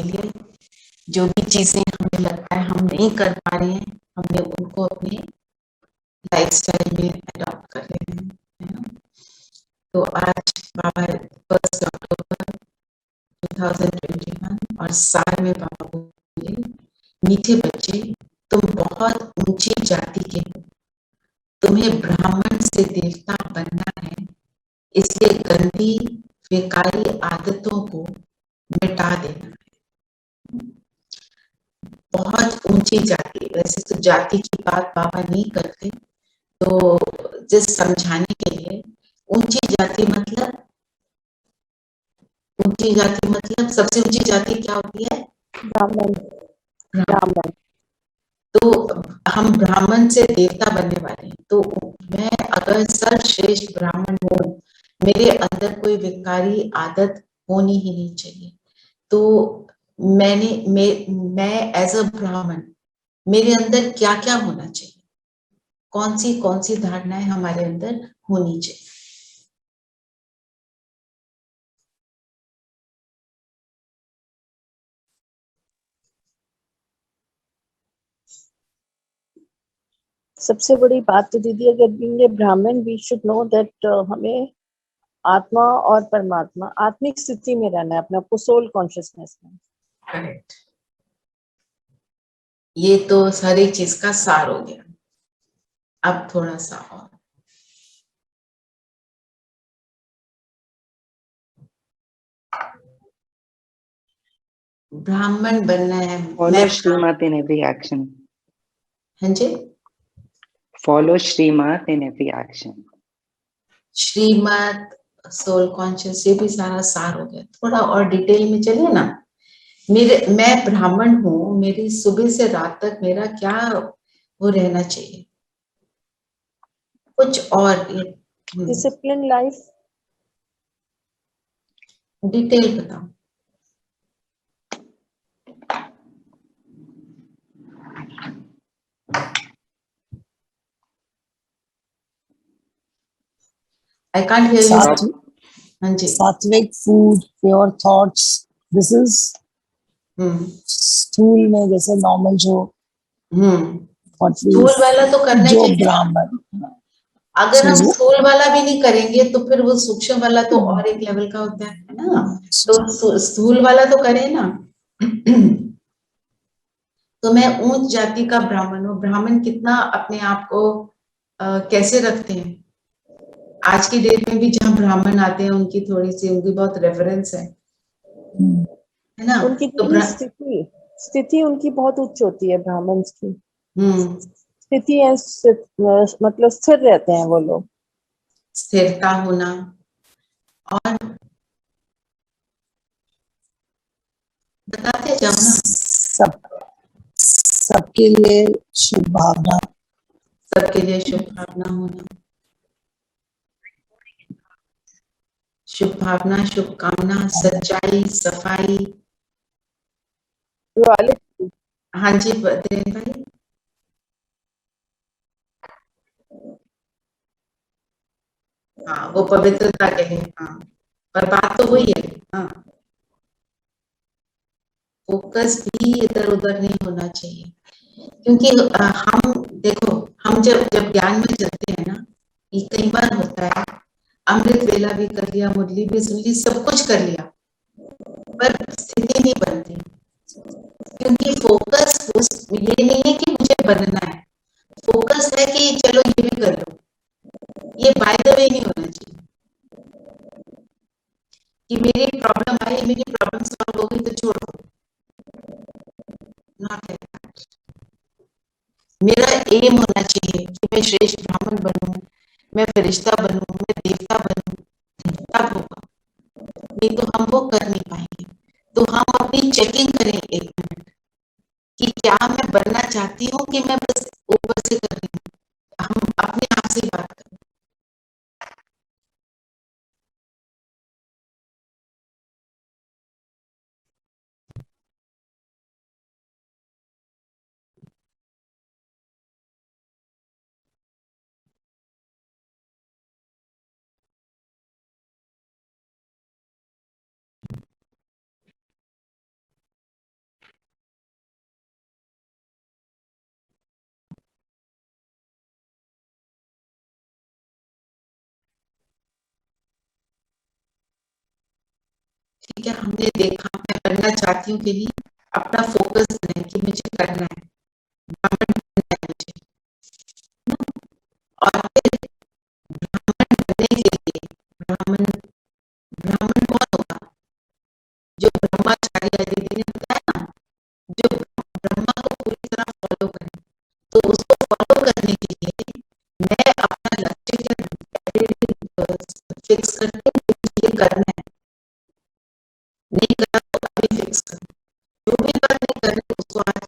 के लिए जो भी चीजें हमें लगता है हम नहीं कर पा रहे हैं, हमने उनको अपने लाइफस्टाइल में अडॉप्ट कर लेना है ना। तो आज बाबा 1 अक्टूबर 2021 और साल में बाबा बोले, मीठे बच्चे तुम बहुत ऊंची जाति के हो, तुम्हें ब्राह्मण से देवता बनना है, इसलिए गंदी बेकारी आदतों को मिटा देना है। बहुत ऊंची जाति, वैसे तो जाति की बात बाबा नहीं करते, तो जिस समझाने के लिए ऊंची जाति मतलब, ऊंची जाति मतलब सबसे ऊंची जाति क्या होती है? ब्राह्मण। ब्राह्मण तो हम ब्राह्मण से देवता बनने वाले हैं। तो मैं अगर सर्वश्रेष्ठ ब्राह्मण हूँ, मेरे अंदर कोई विकारी आदत होनी ही नहीं चाहिए। तो मैं एज अ ब्राह्मण मेरे अंदर क्या क्या होना चाहिए, कौन सी धारणाएं हमारे अंदर होनी चाहिए। सबसे बड़ी बात तो दीदी, अगर बीइंग ए ब्राह्मण वी शुड नो दैट हमें आत्मा और परमात्मा आत्मिक स्थिति में रहना है, अपने आपको सोल कॉन्शियसनेस में। करेक्ट, ये तो सारी चीज का सार हो गया। अब थोड़ा सा और ब्राह्मण बनना है। Follow Srimat in every action. हाँ जी, Follow Srimat in every action. Shrimat, soul conscious, ये भी सारा सार हो गया। थोड़ा और डिटेल में चलिए ना। मैं ब्राह्मण हूँ, मेरी सुबह से रात तक मेरा क्या वो रहना चाहिए, कुछ और डिसिप्लिन लाइफ, डिटेल बताओ। I can't hear you. हाँ जी, सात्विक food, pure thoughts, this is स्थूल में जैसे नॉर्मल जो स्थूल वाला तो करना जो चाहिए। ब्राह्मण, अगर हम स्थूल वाला भी नहीं करेंगे तो फिर वो सूक्ष्म वाला तो और एक लेवल का होता है ना। तो स्थूल वाला तो करें ना। तो मैं ऊंच जाति का ब्राह्मण हूँ। ब्राह्मण कितना अपने आप को कैसे रखते हैं? आज की डेट में भी जहाँ ब्राह्मण आते हैं उनकी थोड़ी सी, उनकी बहुत रेफरेंस है ना। उनकी तो स्थिति उनकी बहुत उच्च होती है ब्राह्मण की। स्थिति है, मतलब स्थिर रहते हैं वो लोग। स्थिरता होना और बताते जाओ ना। सबके लिए शुभ भावना, सबके लिए शुभ भावना होना, शुभ भावना, शुभकामना, सच्चाई, सफाई। हाँ जी देन भाई। हाँ, वो पवित्रता के लिए। हाँ, पर बात तो वही है। हाँ, फोकस भी इधर उधर नहीं होना चाहिए, क्योंकि हम देखो, हम जब ज्ञान में चलते हैं ना, ये कई बार होता है, अमृत वेला भी कर लिया, मुरली भी सुन ली, सब कुछ कर लिया, पर स्थिति नहीं बनती। क्योंकि फोकस ये नहीं है कि मुझे बनना है, फोकस है कि चलो ये भी कर लो। ये बाय द वे नहीं होना चाहिए कि मेरी प्रॉब्लम आई, मेरी प्रॉब्लम सॉल्व हो गई तो छोड़ दो। Not like that. मेरा एम होना चाहिए कि मैं श्रेष्ठ ब्राह्मण बनूं, मैं फरिश्ता बनूं, मैं देवता बनूं, तब होगा। नहीं तो हम वो कर नहीं पाएंगे। तो हम अपनी चेकिंग करें 1 मिनट कि क्या मैं बनना चाहती हूँ कि मैं बस ऊपर से कर रही हूँ। हम अपने आप से बात करें। ठीक है, हमने देखा, मैं करना चाहती हूँ के लिए अपना फोकस है कि मुझे करना है, ब्राह्मण बनना है मुझे, है ना? और फिर ब्राह्मण बनने के लिए ब्राह्मण ब्राह्मण कौन होगा? जो ब्रह्मचारी आदि ने बताया ना, जो ब्रह्मा को पूरी तरह फॉलो करे। तो उसको फॉलो करने के लिए मैं अपना लक्ष्य फिक्स करके मुझे ये करना है, नहीं करा तो अभी फिक्स करो, जो भी बात नहीं कर रहे उसको आज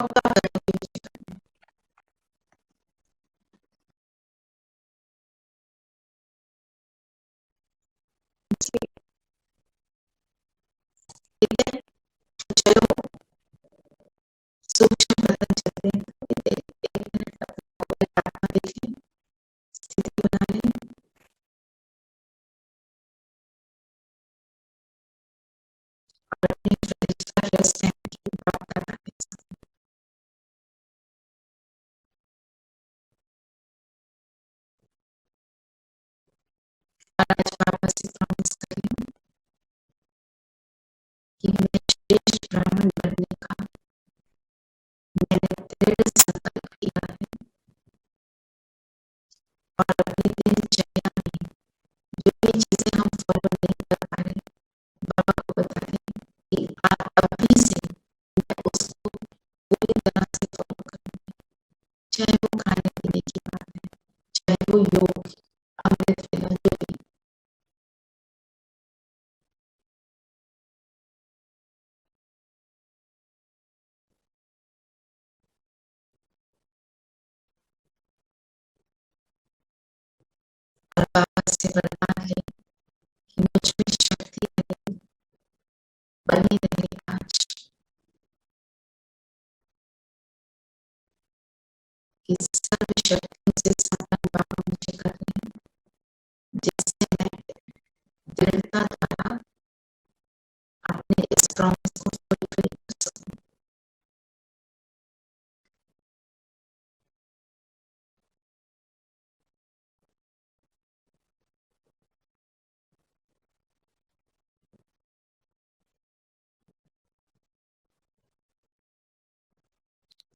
पक्का करके मुझे करना है। ठीक है, चलो सूक्ष्म बदन चलते हैं। एक मिनट अपने प्रार्थना देखिए, स्थिति बना लें। और अपनी प्रतिष्ठा रेस्ट टाइम की बात करना है। आज बाबा से प्रॉमिस करें कि मैं श्रेष्ठ ब्राह्मण बनने का मैंने दृढ़ संकल्प किया है, और अपनी दिनचर्या में जो भी चीजें हम फॉलो नहीं कर पा रहे, बाबा को बता दें कि आप अभी से मैं उसको पूरी तरह से फॉलो करूंगी, चाहे वो खाने पीने की बात है, चाहे वो योग, अमृत वेला, जो भी। और बाबा से वरदान है कि मुझ में शक्ति बनी रहे आज, कि सर्व शक्तियों से संपन्न बाबा मुझे कर रहे हैं, जिससे मैं दृढ़ता द्वारा अपने इस प्रॉमिस को फुलफिल कर सकूं।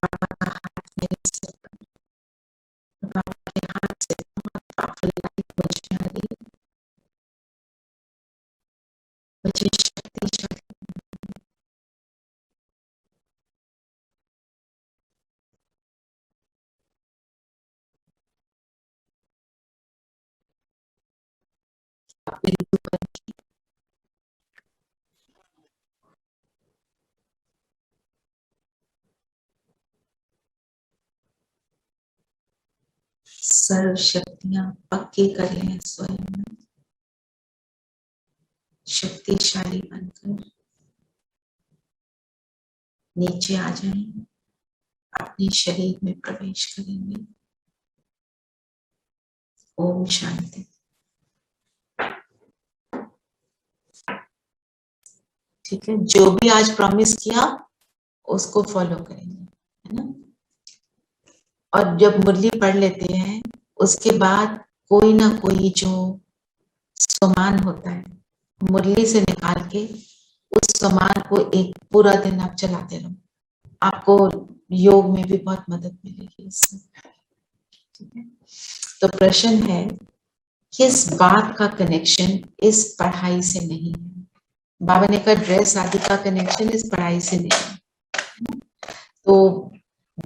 बाबा का हाथ मेरे सिर पर, बाबा के हाथ से बहुत पावरफुल लाइट मुझे आ रही है, मुझे शक्तिशाली बिंदु बन के सर्व शक्तियां पक्की कर लें स्वयं में, शक्तिशाली बनकर नीचे आ जाएं, अपने शरीर में प्रवेश करेंगे। ओम शांति। ठीक है, जो भी आज प्रॉमिस किया उसको फॉलो करेंगे, है ना? और जब मुरली पढ़ लेते हैं उसके बाद कोई ना कोई जो सामान होता है मुरली से निकाल के उस सामान को एक पूरा दिन आप चलाते रहो, आपको योग में भी बहुत मदद मिलेगी इससे। ठीक है, तो प्रश्न है किस बात का कनेक्शन इस पढ़ाई से नहीं है? बाबा ने कहा ड्रेस आदि का कनेक्शन इस पढ़ाई से नहीं है। तो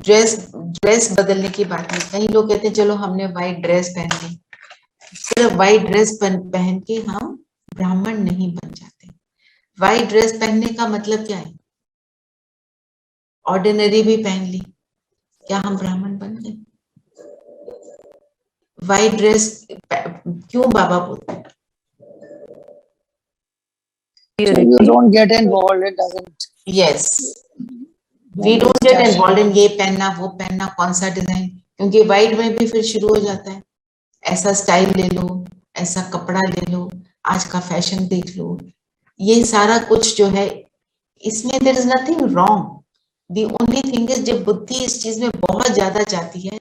ड्रेस बदलने की बात नहीं, कई लोग कहते हैं चलो हमने व्हाइट ड्रेस पहन ली, सिर्फ व्हाइट ड्रेस पहन के हम ब्राह्मण नहीं बन जाते। व्हाइट ड्रेस पहनने का मतलब क्या है? ऑर्डिनरी भी पहन ली, क्या हम ब्राह्मण बन गए? व्हाइट ड्रेस क्यों बाबा बोलते हैं? So you don't get involved, it doesn't. Yes, we don't get involved in ये पहनना वो पहनना, कौन सा डिजाइन, क्योंकि व्हाइट में भी फिर शुरू हो जाता है ऐसा स्टाइल ले लो, ऐसा कपड़ा ले लो, आज का फैशन देख लो, ये सारा कुछ जो है इसमें there is nothing wrong. The only thing is जब बुद्धि इस चीज में बहुत ज्यादा जाती है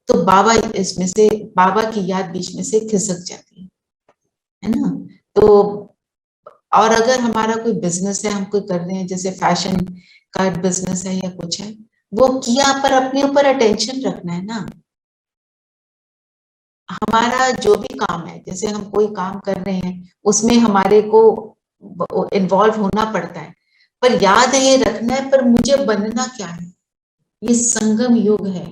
तो बाबा इसमें से, बाबा की याद बीच में से खिसक जाती है ना? तो और अगर हमारा कोई बिजनेस है, हम कोई कर रहे हैं, जैसे फैशन का बिजनेस है या कुछ है, वो किया पर अपने ऊपर अटेंशन रखना है ना। हमारा जो भी काम है, जैसे हम कोई काम कर रहे हैं, उसमें हमारे को इन्वॉल्व होना पड़ता है, पर याद है ये रखना है, पर मुझे बनना क्या है। ये संगम युग है,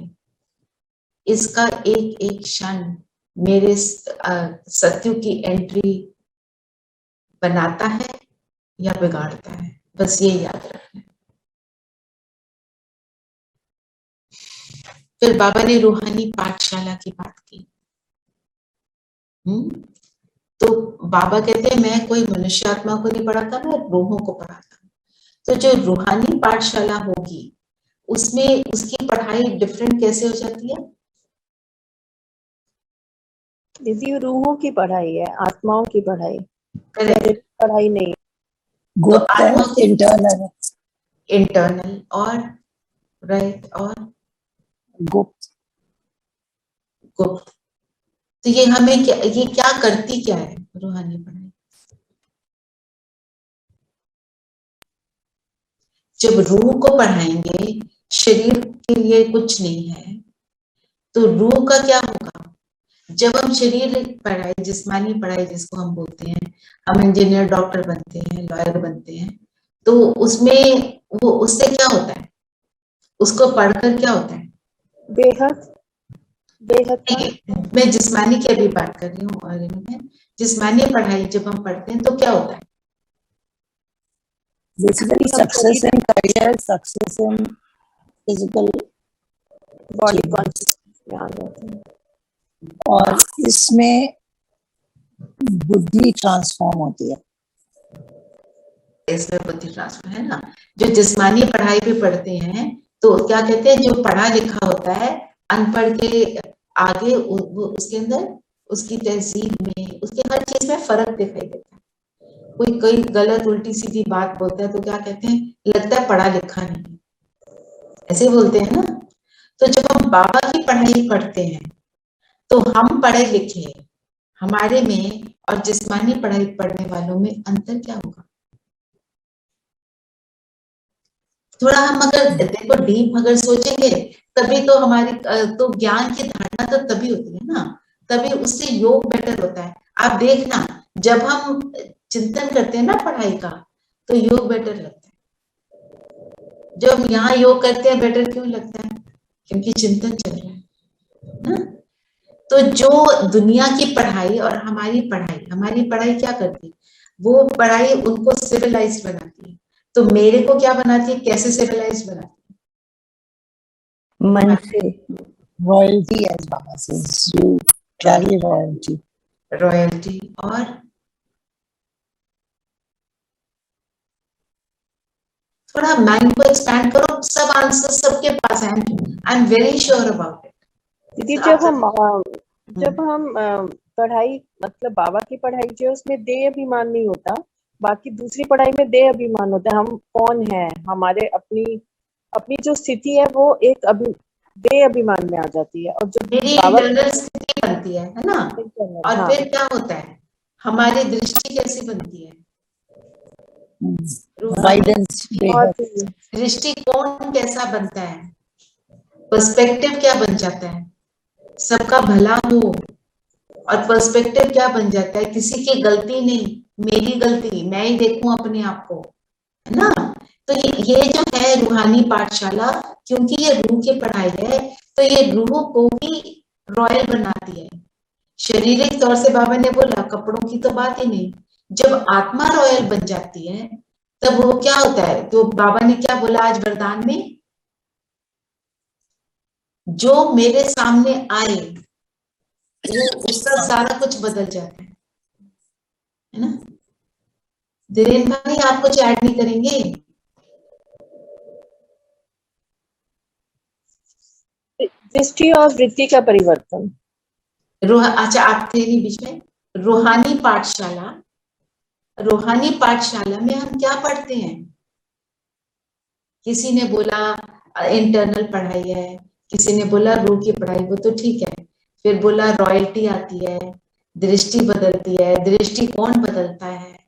इसका एक एक क्षण मेरे सत्यु की एंट्री बनाता है या बिगाड़ता है, बस ये याद रखना है। फिर बाबा ने रूहानी पाठशाला की बात की। तो बाबा कहते हैं मैं कोई मनुष्य आत्मा को नहीं पढ़ाता, मैं रूहों को पढ़ाता हूँ। तो जो रूहानी पाठशाला होगी उसमें उसकी पढ़ाई डिफरेंट कैसे हो जाती है दीदी? रूहों की पढ़ाई है, आत्माओं की पढ़ाई, करेक्ट। पढ़ाई नहीं। गुप्त है, आत्मा की इंटरनल है, इंटरनल और राइट और गुप्त। गुप्त। तो ये हमें क्या, ये क्या करती क्या है रूहानी पढ़ाई? जब रूह को पढ़ाएंगे, शरीर के लिए कुछ नहीं है, तो रूह का क्या होगा? जब हम शरीर पढ़ाई, जिस्मानी पढ़ाई जिसको हम बोलते हैं, हम इंजीनियर, डॉक्टर बनते हैं, लॉयर बनते हैं, तो उसमें वो उससे क्या होता है, उसको पढ़कर क्या होता है? बेहद बेहद मैं जिस्मानी की अभी बात कर रही हूँ, और जिस्मानी पढ़ाई जब हम पढ़ते हैं तो क्या होता है? Basically, success in career, success in physical body consciousness में आ जाते हैं। और इसमें बुद्धि ट्रांसफॉर्म होती है। इसमें बुद्धि ट्रांसफर है ना। जो जिस्मानी पढ़ाई भी पढ़ते हैं तो क्या कहते हैं, जो पढ़ा लिखा होता है, अनपढ़ के आगे वो उसके अंदर, उसकी तहजीब में, उसके हर चीज में फर्क दिखाई देता है। कोई कोई गलत उल्टी सीधी बात बोलता है तो क्या कहते हैं, लगता है पढ़ा लिखा नहीं, ऐसे बोलते हैं ना। तो जब हम बाबा की पढ़ाई पढ़ते हैं तो हम पढ़े लिखे, हमारे में और जिस्मानी पढ़ाई पढ़ने वालों में अंतर क्या होगा? थोड़ा हम अगर देखो डीप अगर सोचेंगे, तभी तो हमारी तो ज्ञान की धारणा तो तभी होती है ना, तभी उससे योग बेटर होता है। आप देखना, जब हम चिंतन करते हैं ना पढ़ाई का, तो योग बेटर लगता है। जब हम यहाँ योग करते हैं, बेटर क्यों लगता है? क्योंकि चिंतन चल रहा है ना। तो जो दुनिया की पढ़ाई और हमारी पढ़ाई क्या करती है? वो पढ़ाई उनको सिविलाइज बनाती है, तो मेरे को क्या बनाती है, कैसे सिविलाइज बनाती है? मन से Royalty, as Baba says, you carry royalty. Royalty और थोड़ा माइंड को एक्सपैंड करो, सब आंसर सबके पास है, I am very sure about it. दीदी जब हम पढ़ाई, मतलब बाबा की पढ़ाई जो है उसमें देह अभिमान नहीं होता, बाकी दूसरी पढ़ाई में देह अभिमान होता है। हम कौन है, हमारे अपनी जो स्थिति है वो एक देह अभिमान में आ जाती है। और जो मेरी बाबा इंटरनल स्थिति बनती है ना। और हाँ, फिर क्या होता है, हमारी दृष्टि कैसी बनती है? Guidance. बहुत दृष्टिकोण कैसा बनता है? पर्सपेक्टिव क्या बन जाता है? सबका भला हो। और पर्सपेक्टिव क्या बन जाता है? किसी की गलती नहीं, मेरी गलती, मैं ही देखूं अपने आप को, है ना। तो ये जो है रूहानी पाठशाला, क्योंकि ये रूह की पढ़ाई है, तो ये रूह को भी रॉयल बनाती है। शारीरिक तौर से बाबा ने बोला, कपड़ों की तो बात ही नहीं। जब आत्मा रॉयल बन जाती है तब वो क्या होता है, तो बाबा ने क्या बोला आज वरदान में, जो मेरे सामने आए वो उसका सारा कुछ बदल जाता है ना। धीरेन भाई, आप कुछ ऐड नहीं करेंगे? दृष्टि और वृत्ति का परिवर्तन। अच्छा, आप थे नहीं बीच में। रूहानी पाठशाला में हम क्या पढ़ते हैं? किसी ने बोला इंटरनल पढ़ाई है, किसी ने बोला रूह की पढ़ाई, वो तो ठीक है। फिर बोला रॉयल्टी आती है, दृष्टि बदलती है, दृष्टिकोण बदलता है,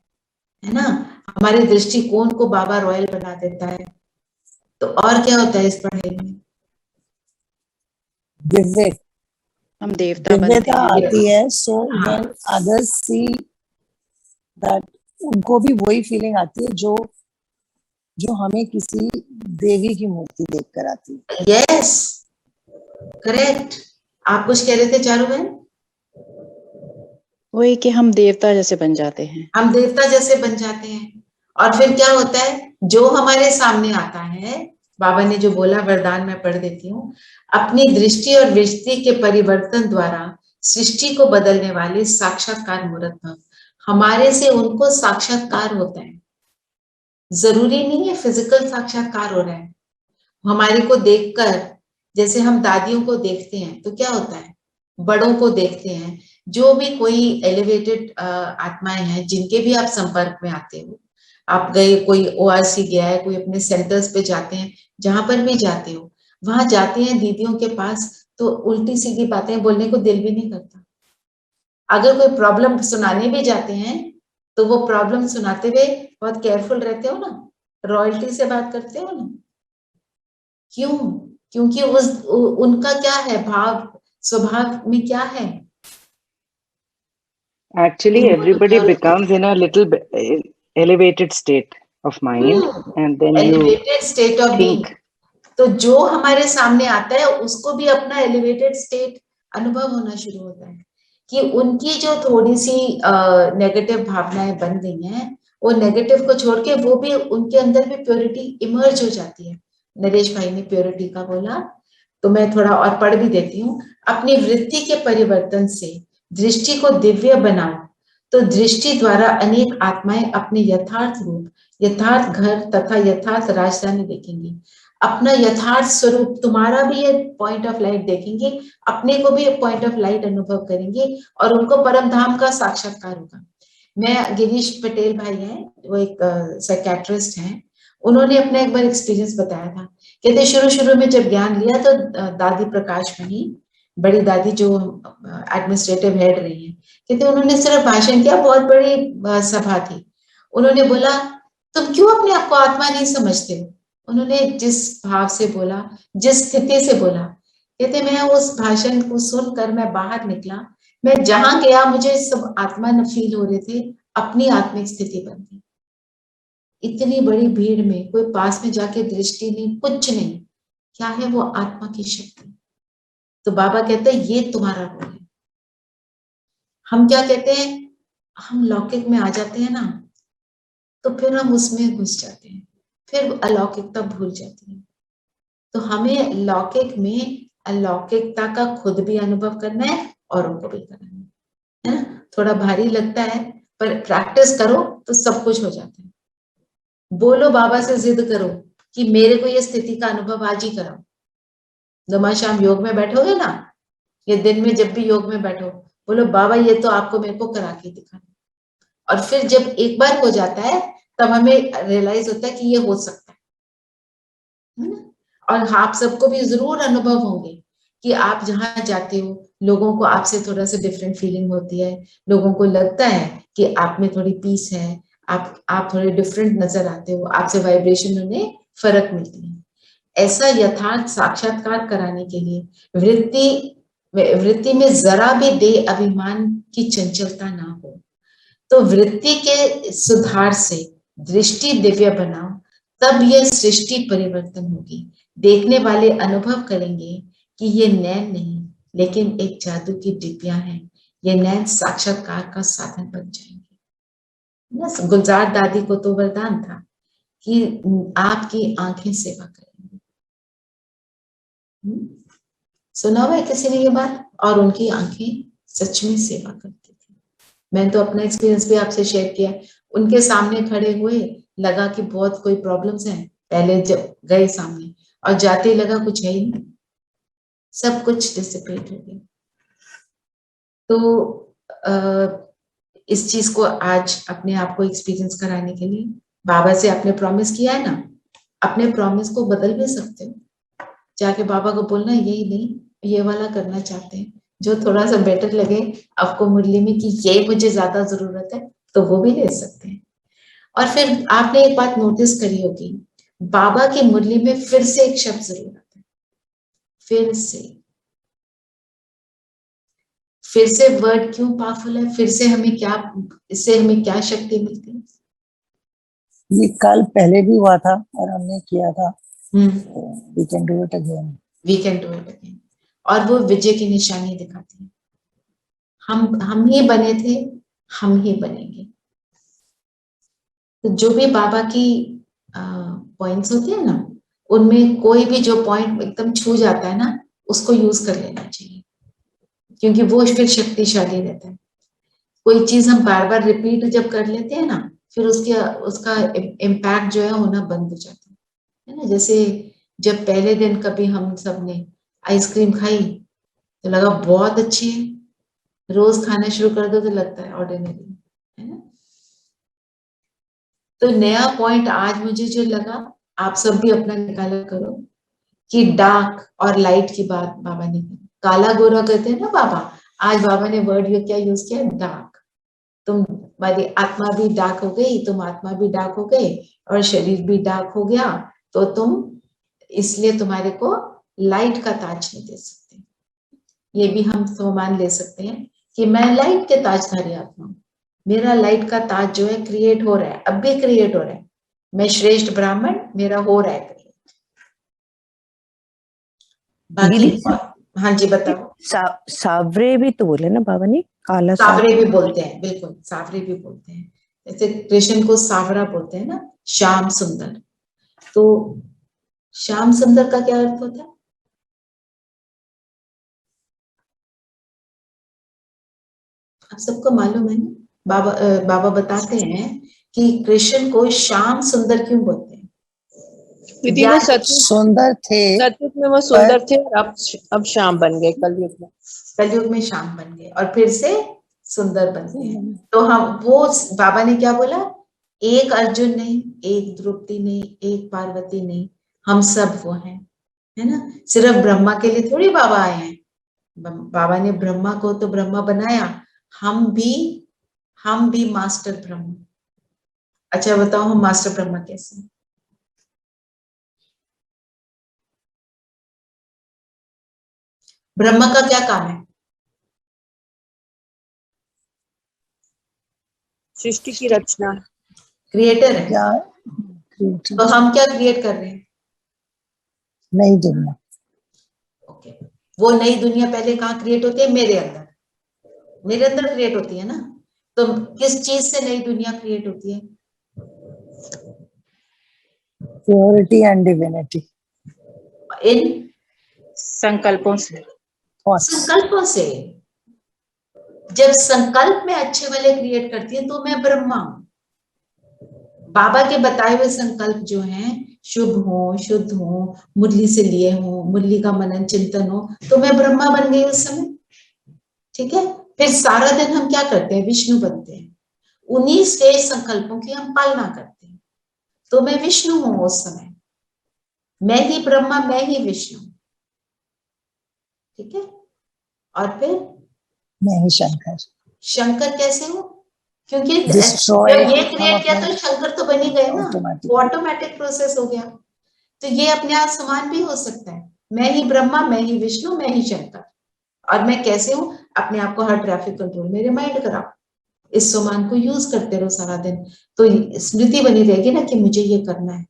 है ना। हमारे दृष्टिकोण को बाबा रॉयल बना देता है। तो और क्या होता है इस पढ़ाई में? दिव्य हम देवता बनते दिव्यता हैं। आती है. सो हाँ। व्हेन अदर्स सी दैट, उनको भी वही फीलिंग आती है जो जो हमें किसी देवी की मूर्ति देखकर आती है. Yes, correct. आप कुछ कह रहे थे चारू बहन? वही कि हम देवता जैसे बन जाते हैं। हम देवता जैसे बन जाते हैं। और फिर क्या होता है, जो हमारे सामने आता है, बाबा ने जो बोला वरदान मैं पढ़ देती हूँ, अपनी दृष्टि और वृत्ति के परिवर्तन द्वारा सृष्टि को बदलने वाले साक्षात्कार मूर्त भव। हमारे से उनको साक्षात्कार होता है, जरूरी नहीं है फिजिकल साक्षात्कार हो रहा है। हमारे को देखकर, जैसे हम दादियों को देखते हैं तो क्या होता है, बड़ों को देखते हैं, जो भी कोई एलिवेटेड आत्माएं हैं जिनके भी आप संपर्क में आते हो, आप गए, कोई ओआरसी गया है, कोई अपने सेंटर्स पे जाते हैं, जहां पर भी जाते हो, वहां जाते हैं दीदियों के पास तो उल्टी सीधी बातें बोलने को दिल भी नहीं करता। अगर कोई प्रॉब्लम सुनाने भी जाते हैं तो वो प्रॉब्लम सुनाते हुए बहुत केयरफुल रहते हो ना, रॉयल्टी से बात करते हो ना। क्यों? क्योंकि उनका क्या है, भाव स्वभाव में क्या है? Actually, everybody becomes in a little elevated state of mind, and then you elevated state of being. think. तो जो हमारे सामने आता है उसको भी अपना एलिवेटेड स्टेट अनुभव होना शुरू होता है कि उनकी जो थोड़ी सी नेगेटिव भावनाएं बन गई हैं, वो नेगेटिव को छोड़ के वो भी, उनके अंदर भी प्योरिटी इमर्ज हो जाती है। नरेश भाई ने प्योरिटी का बोला, तो मैं थोड़ा और पढ़ भी देती हूँ। अपनी वृत्ति के परिवर्तन से दृष्टि को दिव्य बनाओ तो दृष्टि द्वारा अनेक आत्माएं अपने यथार्थ रूप, यथार्थ घर तथा यथार्थ राजधानी देखेंगी। अपना यथार्थ स्वरूप, तुम्हारा भी ये पॉइंट ऑफ लाइट देखेंगे, अपने को भी पॉइंट ऑफ लाइट अनुभव करेंगे और उनको परम धाम का साक्षात्कार होगा। मैं, गिरीश पटेल भाई हैं, वो एक साइकेट्रिस्ट हैं, उन्होंने अपना एक बार एक्सपीरियंस बताया था। कहते शुरू शुरू में जब ज्ञान लिया तो दादी प्रकाश मणि, बड़ी दादी जो एडमिनिस्ट्रेटिव हेड रही है, कहते उन्होंने सिर्फ भाषण किया, बहुत बड़ी सभा थी। उन्होंने बोला तुम क्यों अपने आप को आत्मा नहीं समझते हो? उन्होंने जिस भाव से बोला, जिस स्थिति से बोला, कहते मैं उस भाषण को सुनकर मैं बाहर निकला, मैं जहां गया मुझे सब आत्मा न फील हो रहे थे, अपनी आत्मिक स्थिति बन गई। इतनी बड़ी भीड़ में कोई पास में जाके दृष्टि नहीं, कुछ नहीं, क्या है वो आत्मा की शक्ति। तो बाबा कहते हैं ये तुम्हारा रोल है। हम क्या कहते हैं, हम लौकिक में आ जाते हैं ना, तो फिर हम उसमें घुस जाते हैं, फिर अलौकिकता भूल जाती है। तो हमें लौकिक में अलौकिकता का खुद भी अनुभव करना है और उनको भी करना है ना। थोड़ा भारी लगता है पर प्रैक्टिस करो तो सब कुछ हो जाता है। बोलो बाबा से, जिद करो कि मेरे को ये स्थिति का अनुभव आज ही कराओ। सुबह शाम योग में बैठोगे ना, ये दिन में जब भी योग में बैठो, बोलो बाबा ये तो आपको मेरे को करा के दिखाना। और फिर जब एक बार हो जाता है तब हमें रियलाइज होता है कि ये हो सकता है ना। और आप सबको भी जरूर अनुभव होंगे कि आप जहां जाते हो, लोगों को आपसे थोड़ा सा डिफरेंट फीलिंग होती है, लोगों को लगता है कि आप में थोड़ी पीस है, आप थोड़े डिफरेंट नजर आते हो, आपसे वाइब्रेशन उन्हें फर्क मिलती है। ऐसा यथार्थ साक्षात्कार कराने के लिए वृत्ति में जरा भी देह अभिमान की चंचलता ना हो, तो वृत्ति के सुधार से दृष्टि दिव्य बनाओ, तब यह सृष्टि परिवर्तन होगी। देखने वाले अनुभव करेंगे कि ये नैन नहीं लेकिन एक जादू की डिबियां हैं। ये नैन साक्षात्कार का साधन बन जाएंगे। गुलजार दादी को तो वरदान था कि आपकी आंखें सेवा करेंगी। सुना हुआ है किसी ने ये बात? और उनकी आंखें सच में सेवा करती थी। मैंने तो अपना एक्सपीरियंस भी आपसे शेयर किया। उनके सामने खड़े हुए, लगा कि बहुत कोई प्रॉब्लम्स हैं, पहले जब गए सामने और जाते ही लगा कुछ है ही नहीं, सब कुछ डिसिपेट हो गया। तो इस चीज को आज अपने आप को एक्सपीरियंस कराने के लिए बाबा से आपने प्रॉमिस किया है ना, अपने प्रॉमिस को बदल भी सकते हो। जाके बाबा को बोलना यही नहीं, ये वाला करना चाहते हैं, जो थोड़ा सा बेटर लगे आपको मुरली में कि ये मुझे ज्यादा जरूरत है, तो वो भी ले सकते हैं। और फिर आपने एक बात नोटिस करी होगी, बाबा की मुरली में फिर से एक शब्द जरूर आता है, फिर से वर्ड क्यों पावरफुल है? फिर से हमें क्या, इससे हमें क्या शक्ति मिलती है? ये कल पहले भी हुआ था और हमने किया था, hmm, we can do it again. We can do it again. और वो विजय की निशानी दिखाती है, हम ही बने थे, हम ही बनेंगे। तो जो भी बाबा की पॉइंट्स होते हैं ना, उनमें कोई भी जो पॉइंट एकदम छू जाता है ना, उसको यूज कर लेना चाहिए, क्योंकि वो फिर शक्तिशाली रहता है। कोई चीज हम बार बार रिपीट जब कर लेते हैं ना, फिर उसका इम्पैक्ट जो है होना बंद हो जाता है ना। जैसे जब पहले दिन कभी हम सब ने आइसक्रीम खाई तो लगा बहुत अच्छी है, रोज खाना शुरू कर दो तो लगता है ऑर्डिनरी, है ना। तो नया पॉइंट आज मुझे जो लगा, आप सब भी अपना निकाला करो, कि डार्क और लाइट की बात बाबा ने की। काला गोरा कहते हैं ना बाबा, आज बाबा ने वर्ड क्या यूज किया, डार्क। तुम्हारी आत्मा भी डार्क हो गई, तुम आत्मा भी डार्क हो गए और शरीर भी डार्क हो गया, तो तुम इसलिए तुम्हारे को लाइट का ताज नहीं दे सकते। ये भी हम सम्मान ले सकते हैं कि मैं लाइट के ताजधारी आत्मा हूँ, मेरा लाइट का ताज जो है क्रिएट हो रहा है, अब भी क्रिएट हो रहा है। मैं श्रेष्ठ ब्राह्मण, मेरा हो रहा है क्रिएट। बाकी दीदी, हाँ जी बताओ। सावरे भी तो बोले ना बाबा ने, काला सावरे भी बोलते हैं, बिल्कुल सावरे भी बोलते हैं। जैसे कृष्ण को सावरा बोलते हैं ना, श्याम सुंदर। तो श्याम सुंदर का क्या अर्थ होता है? आप सबको मालूम है ना? बाबा बताते हैं कि कृष्ण को श्याम सुंदर क्यों बोलते हैं? दीदी वो सुंदर थे, सतयुग में वो सुंदर थे और अब शाम बन गए कलयुग में। कलयुग में शाम बन गए और फिर से सुंदर बनते हैं। तो हम वो बाबा ने क्या बोला, एक अर्जुन नहीं, एक द्रौपदी नहीं, एक पार्वती नहीं, हम सब वो हैं, है ना। सिर्फ ब्रह्मा के लिए थोड़ी बाबा आए हैं, बाबा ने ब्रह्मा को तो ब्रह्मा बनाया, हम भी मास्टर ब्रह्मा। अच्छा बताओ, हम मास्टर ब्रह्मा कैसे हैं? ब्रह्मा का क्या काम है? सृष्टि की रचना, क्रिएटर है। क्या तो हम क्या क्रिएट कर रहे हैं? नई दुनिया। ओके, वो नई दुनिया पहले कहाँ क्रिएट होती है? मेरे अंदर क्रिएट होती है ना। तो किस चीज से नई दुनिया क्रिएट होती है? प्योरिटी एंड डिविनिटी, इन संकल्पों से। संकल्पों से। जब संकल्प में अच्छे वाले क्रिएट करती है तो मैं ब्रह्मा हूं। बाबा के बताए हुए संकल्प जो हैं, शुभ हो, शुद्ध हो, मुरली से लिए हो, मुरली का मनन चिंतन हो, तो मैं ब्रह्मा बन गई उस समय। ठीक है, फिर सारा दिन हम क्या करते हैं? विष्णु बनते हैं। उन्हीं श्रेष्ठ संकल्पों की हम पालना करते हैं, तो मैं विष्णु हूं उस समय। मैं ही ब्रह्मा, मैं ही विष्णु। ठीक है, और फिर मैं ही शंकर। शंकर कैसे हो? क्योंकि Destroy जब ये हम क्रिएट किया अपने तो शंकर तो बन ही गए ना, automatic। वो ऑटोमेटिक प्रोसेस हो गया। तो ये अपने आप समान भी हो सकता है, मैं ही ब्रह्मा, मैं ही विष्णु, मैं ही शंकर। और मैं कैसे हूं? अपने आप को हर ट्रैफिक कंट्रोल में रिमाइंड कराओ, इस समान को यूज करते रहो सारा दिन, तो स्मृति बनी रहेगी ना कि मुझे ये करना है।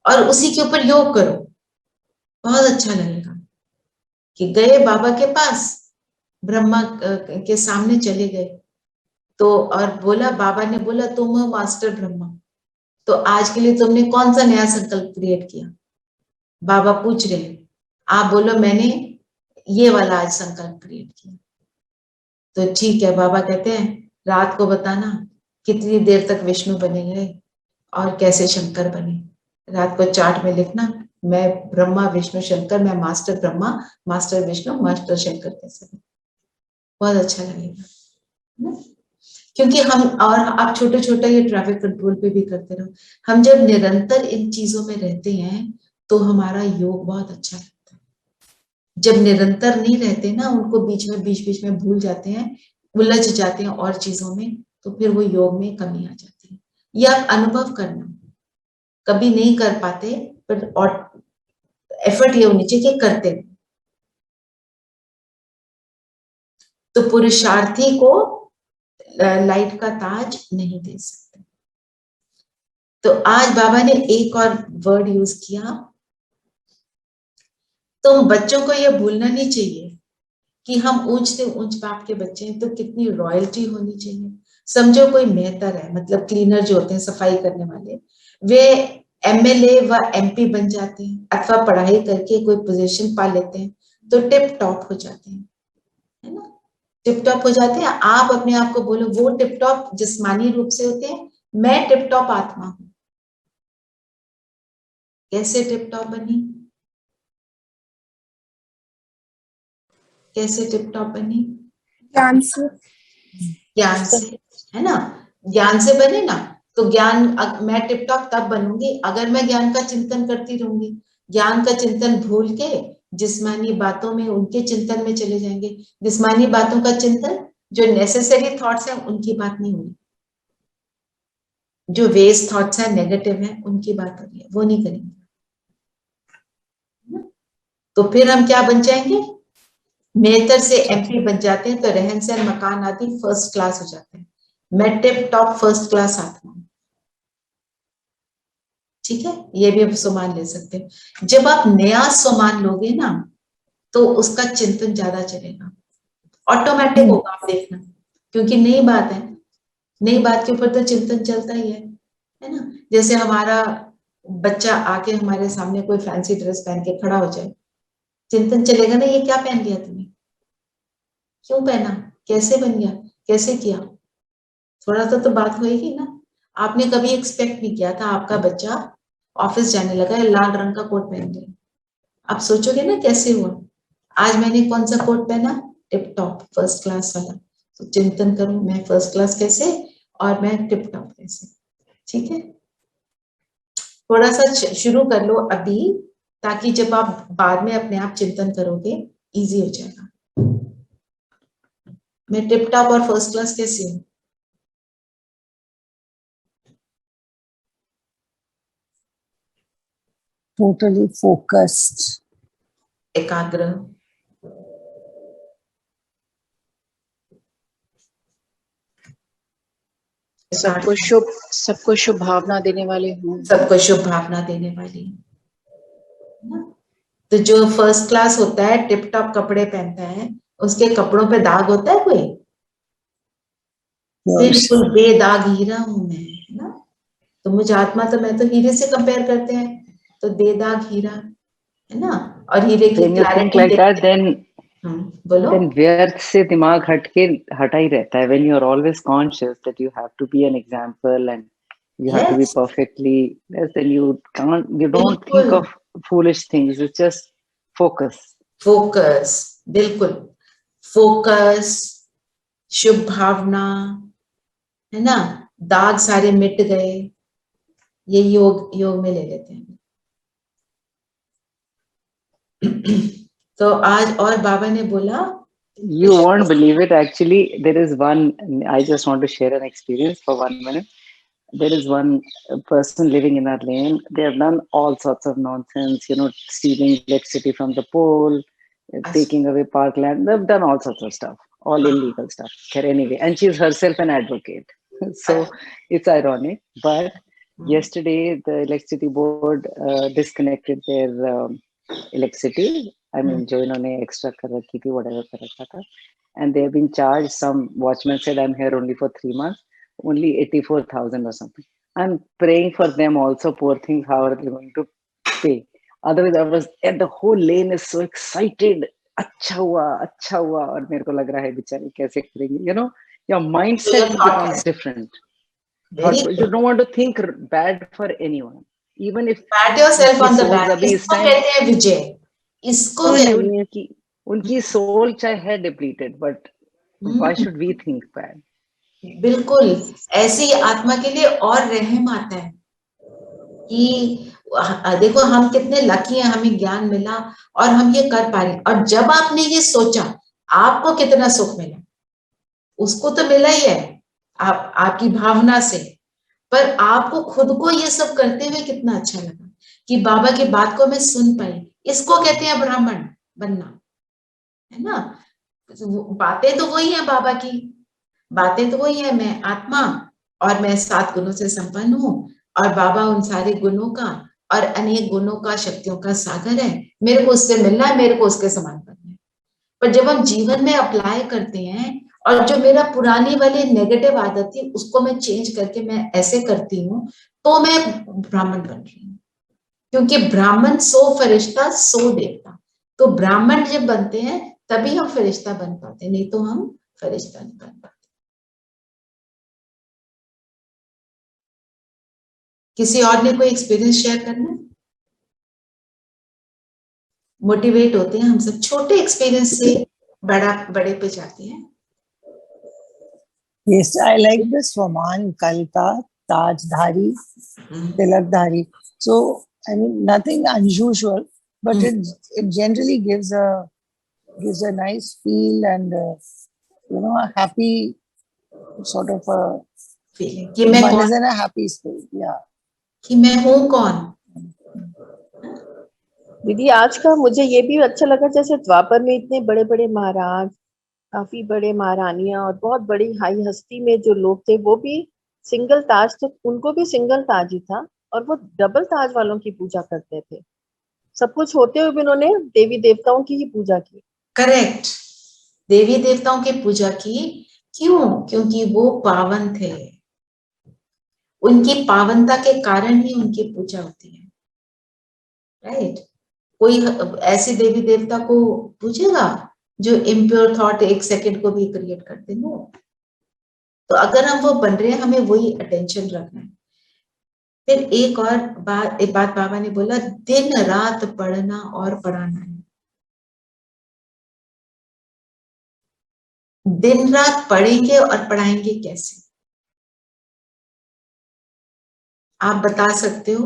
और उसी के ऊपर योग करो, बहुत अच्छा लगेगा। कि गए बाबा के पास, ब्रह्मा के सामने चले गए, तो और बोला, बाबा ने बोला तुम हो मास्टर ब्रह्मा, तो आज के लिए तुमने कौन सा नया संकल्प क्रिएट किया? बाबा पूछ रहे हैं, आप बोलो मैंने ये वाला आज संकल्प क्रिएट किया। तो ठीक है, बाबा कहते हैं रात को बताना कितनी देर तक विष्णु बने गए और कैसे शंकर बने। रात को चार्ट में लिखना, मैं ब्रह्मा विष्णु शंकर, मैं master Brahma, master Vishnu, master Shankar कैसे बने। बहुत अच्छा लगेगा ना? क्योंकि हम, और आप छोटे छोटे ये ट्रैफिक कंट्रोल पे भी करते रहो। हम जब निरंतर इन चीजों में रहते हैं तो हमारा योग बहुत अच्छा लगता है। जब निरंतर नहीं रहते ना, उनको बीच बीच में भूल जाते हैं, उलझ जाते हैं और चीजों में, तो फिर वो योग में कमी आ जाती है। ये आप अनुभव करना, कभी नहीं कर पाते पर और एफर्ट ये होनी चाहिए कि करते हैं। तो पुरुषार्थी को लाइट का ताज नहीं दे सकते। तो आज बाबा ने एक और वर्ड यूज किया, तो बच्चों को यह भूलना नहीं चाहिए कि हम ऊंच से ऊंच बाप के बच्चे हैं, तो कितनी रॉयल्टी होनी चाहिए। समझो कोई मेहतर है, मतलब क्लीनर जो होते हैं सफाई करने वाले, वे एमएलए व एमपी बन जाते हैं अथवा पढ़ाई करके कोई पोजीशन पा लेते हैं तो टिप टॉप हो जाते हैं, है ना, टिप टॉप हो जाते हैं। आप अपने आप को बोलो वो टिप टॉप जिस्मानी रूप से होते हैं, मैं टिप टॉप आत्मा हूं। कैसे टिप टॉप बनी, कैसे टिप टॉप बनी? ज्ञान से। ज्ञान से, है ना, ज्ञान से बने ना। तो ज्ञान, मैं टिप टॉप तब बनूंगी अगर मैं ज्ञान का चिंतन करती रहूंगी। ज्ञान का चिंतन भूल के जिस्मानी बातों में, उनके चिंतन में चले जाएंगे। जिस्मानी बातों का चिंतन, जो नेसेसरी थॉट्स हैं उनकी बात नहीं होगी, जो वेस्ट थॉट्स हैं, नेगेटिव हैं, उनकी बात हो रही है, वो नहीं करेंगे। तो फिर हम क्या बन जाएंगे? मेहतर से एमपी बन जाते हैं, तो रहन सहन मकान आदि फर्स्ट क्लास हो जाते हैं। मैं टिप टॉप फर्स्ट क्लास आत्मा हूं, ठीक है, ये भी आप सुमान ले सकते हैं। जब आप नया सुमान लोगे ना तो उसका चिंतन ज्यादा चलेगा, ऑटोमेटिक होगा, आप देखना, क्योंकि नई बात है, नई बात के ऊपर तो चिंतन चलता ही है ना। जैसे हमारा बच्चा आके हमारे सामने कोई फैंसी ड्रेस पहन के खड़ा हो जाए, चिंतन चलेगा ना, ये क्या पहन लिया तुमने, क्यों पहना, कैसे बन गया, कैसे किया, थोड़ा सा तो बात होएगी ना। आपने कभी एक्सपेक्ट नहीं किया था आपका बच्चा ऑफिस जाने लगा है लाल रंग का कोट पहन लिया, आप सोचोगे ना कैसे हुआ। आज मैंने कौन सा कोट पहना, टिप टॉप फर्स्ट क्लास वाला। तो चिंतन करो, मैं फर्स्ट क्लास कैसे और मैं टिप टॉप कैसे, ठीक है। थोड़ा सा शुरू कर लो अभी, ताकि जब आप बाद में अपने आप चिंतन करोगे इजी हो जाएगा। मैं टिप टॉप और फर्स्ट क्लास कैसे हूँ? totally focused, एकाग्र, सबको शुभ भावना देने वाले हूँ। सबको शुभ भावना देने वाली, है ना? तो जो फर्स्ट क्लास होता है, टिप टॉप कपड़े पहनता है, उसके कपड़ों पे दाग होता है कोई? बिल्कुल बेदाग हीरा हूं मैं, है ना। तो मुझे आत्मा, तो मैं तो हीरे से कंपेयर करते हैं, तो बेदाग हीरा, है ना। और हीरे की When you think like that, बोलो। then व्यर्थ से दिमाग हटा ही रहता है। When you are always conscious that you have to be an example and you have to be Yes. perfectly, yes, then you don't think बिल्कुल, of foolish things. You just focus. Focus, बिल्कुल focus, शुभ भावना, है ना, दाग सारे मिट गए, ये योग में ले लेते हैं। तो आज और बाबा ने बोला, You won't believe it. Actually, there is one. I just want to share an experience for 1 minute. There is one person living in our lane. They have done all sorts of nonsense. Stealing electricity from the pole, taking away parkland. They've done all sorts of stuff, all illegal stuff. Anyway, and she's herself an advocate. So it's ironic. But yesterday, the electricity board disconnected their electricity. I mean, जो इन्होंने extra कर रखी थी, whatever कर रखा था, and they have been charged. Some watchman said, "I'm here only for 3 months, only 84,000 or something." I'm praying for them also. Poor things, how are they going to pay? Otherwise, the whole lane is so excited. अच्छा हुआ, और मेरे को लग रहा है बेचारे कैसे करेंगे. Your mindset becomes different. You don't want to think bad for anyone, even if pat yourself on the back. अभी इस इसको time कहते हैं विजय, इसको कहते हैं। उनकी सोल चाहे है depleted, but why should we think bad? बिल्कुल, ऐसी आत्मा के लिए और रहम आता है कि देखो हम कितने लकी हैं, हमें ज्ञान मिला और हम ये कर पा रहे हैं। और जब आपने ये सोचा, आपको कितना सुख मिला, उसको तो मिला ही है, आपकी भावना से, पर आपको खुद को ये सब करते हुए कितना अच्छा लगा कि बाबा की बात को मैं सुन पाई। इसको कहते हैं ब्राह्मण बनना, है ना। बातें तो वही है बाबा की, बातें तो वही है, मैं आत्मा और मैं 7 गुणों से संपन्न हूँ, और बाबा उन सारे गुणों का और अनेक गुणों का, शक्तियों का सागर है। मेरे को उससे मिलना है, मेरे को उसके समान बनना है। पर जब हम जीवन में अप्लाई करते हैं, और जो मेरा पुरानी वाली नेगेटिव आदत थी उसको मैं चेंज करके मैं ऐसे करती हूँ, तो मैं ब्राह्मण बन रही हूँ। क्योंकि ब्राह्मण सो फरिश्ता सो देवता, तो ब्राह्मण जब बनते हैं तभी हम फरिश्ता बन पाते, नहीं तो हम फरिश्ता नहीं बन पाते। किसी और ने कोई एक्सपीरियंस शेयर करना है? मोटिवेट होते हैं हम सब, छोटे एक्सपीरियंस से बड़े पे जाते हैं। Yes, I like the Swaman Kalka Tajdhari Tilakdhari. So I mean nothing unusual, but it generally gives a nice feel and a happy sort of a feeling कि मैं one कौन, is in a happy state. Yeah. कि मैं हूं कौन। दीदी आज का मुझे ये भी अच्छा लगा, जैसे द्वापर में इतने बड़े बड़े महाराज, काफी बड़े महारानियां और बहुत बड़ी हाई हस्ती में जो लोग थे, वो भी सिंगल ताज, तो उनको भी सिंगल ताज ही था, और वो डबल ताज वालों की पूजा करते थे। सब कुछ होते हुए भी उन्होंने देवी देवताओं की ही पूजा की। करेक्ट, देवी देवताओं की पूजा की। क्यों? क्योंकि वो पावन थे, उनकी पावनता के कारण ही उनकी पूजा होती है, राइट। कोई ऐसी देवी देवता को पूजेगा जो इम्प्योर थॉट 1 सेकंड को भी क्रिएट कर दे? नो। तो अगर हम वो बन रहे हैं, हमें वही अटेंशन रखना है। फिर एक बात बाबा ने बोला, दिन रात पढ़ना और पढ़ाना है। दिन रात पढ़ेंगे और पढ़ाएंगे कैसे? आप बता सकते हो,